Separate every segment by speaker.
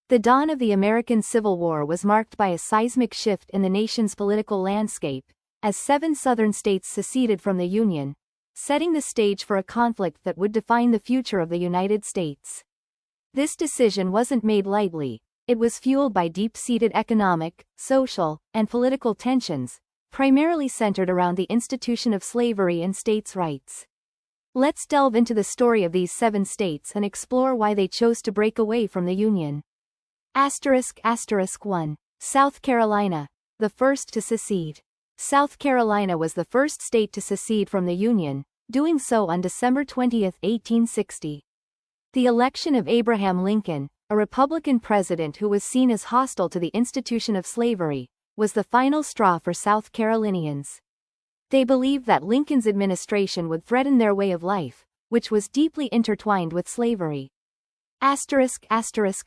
Speaker 1: The dawn of the American Civil War was marked by a seismic shift in the nation's political landscape, as 7 Southern states seceded from the Union, setting the stage for a conflict that would define the future of the United States. This decision wasn't made lightly. It was fueled by deep-seated economic, social, and political tensions, primarily centered around the institution of slavery and states' rights. Let's delve into the story of these 7 states and explore why they chose to break away from the Union. *** 1. South Carolina, the first to secede. South Carolina was the first state to secede from the Union, doing so on December 20, 1860. The election of Abraham Lincoln, a Republican president who was seen as hostile to the institution of slavery, was the final straw for South Carolinians. They believed that Lincoln's administration would threaten their way of life, which was deeply intertwined with slavery. **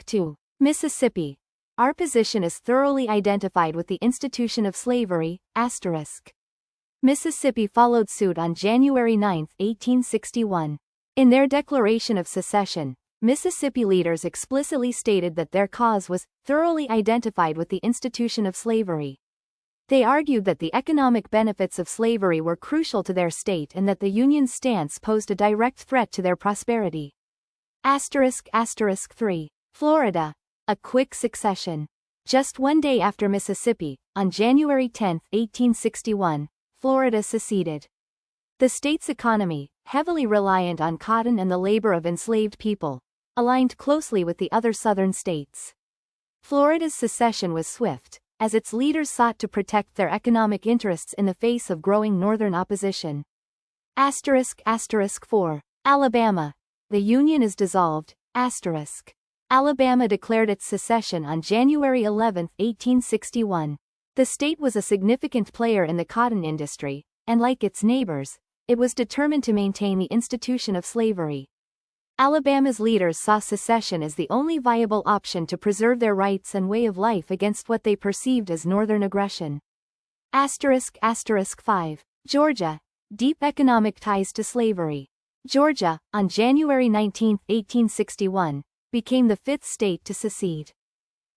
Speaker 1: 2. Mississippi. Our position is thoroughly identified with the institution of slavery. Mississippi followed suit on January 9, 1861. In their Declaration of Secession, Mississippi leaders explicitly stated that their cause was thoroughly identified with the institution of slavery. They argued that the economic benefits of slavery were crucial to their state and that the Union's stance posed a direct threat to their prosperity. ** 3. Florida. A quick succession. Just one day after Mississippi, on January 10, 1861, Florida seceded. The state's economy, heavily reliant on cotton and the labor of enslaved people, aligned closely with the other southern states. Florida's secession was swift, as its leaders sought to protect their economic interests in the face of growing northern opposition. ** 4. Alabama. The Union is dissolved. Alabama declared its secession on January 11, 1861. The state was a significant player in the cotton industry, and like its neighbors, it was determined to maintain the institution of slavery. Alabama's leaders saw secession as the only viable option to preserve their rights and way of life against what they perceived as northern aggression. ** 5. Georgia. Deep economic ties to slavery. Georgia, on January 19, 1861, became the 5th state to secede.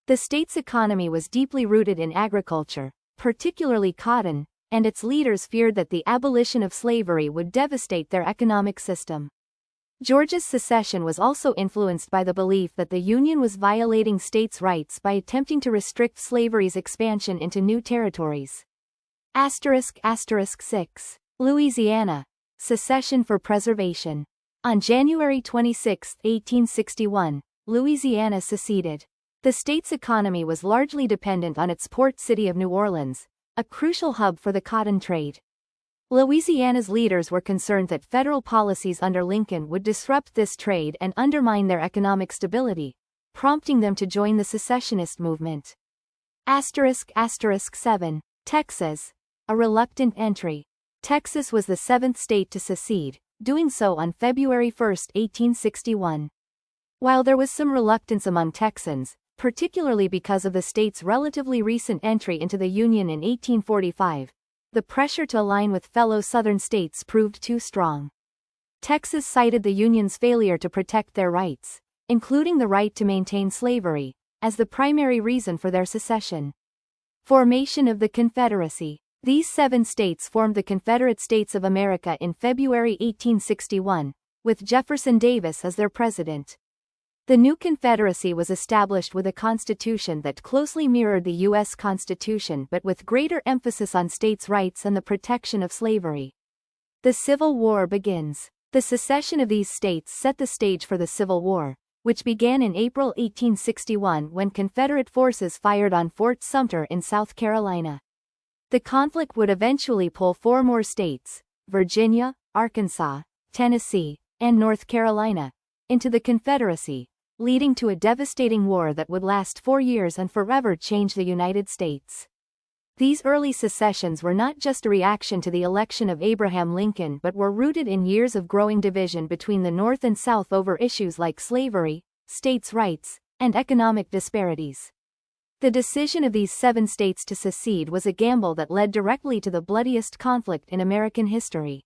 Speaker 1: The state's economy was deeply rooted in agriculture, particularly cotton, and its leaders feared that the abolition of slavery would devastate their economic system. Georgia's secession was also influenced by the belief that the Union was violating states' rights by attempting to restrict slavery's expansion into new territories. ** 6. Louisiana. Secession for preservation. On January 26, 1861, Louisiana seceded. The state's economy was largely dependent on its port city of New Orleans, a crucial hub for the cotton trade. Louisiana's leaders were concerned that federal policies under Lincoln would disrupt this trade and undermine their economic stability, prompting them to join the secessionist movement. ** 7. Texas. A reluctant entry. Texas was the 7th state to secede, doing so on February 1, 1861. While there was some reluctance among Texans, particularly because of the state's relatively recent entry into the Union in 1845, the pressure to align with fellow Southern states proved too strong. Texas cited the Union's failure to protect their rights, including the right to maintain slavery, as the primary reason for their secession. Formation of the Confederacy. These 7 states formed the Confederate States of America in February 1861, with Jefferson Davis as their president. The new Confederacy was established with a constitution that closely mirrored the U.S. Constitution but with greater emphasis on states' rights and the protection of slavery. The Civil War begins. The secession of these states set the stage for the Civil War, which began in April 1861 when Confederate forces fired on Fort Sumter in South Carolina. The conflict would eventually pull 4 more states, Virginia, Arkansas, Tennessee, and North Carolina, into the Confederacy, leading to a devastating war that would last 4 years and forever change the United States. These early secessions were not just a reaction to the election of Abraham Lincoln but were rooted in years of growing division between the North and South over issues like slavery, states' rights, and economic disparities. The decision of these 7 states to secede was a gamble that led directly to the bloodiest conflict in American history.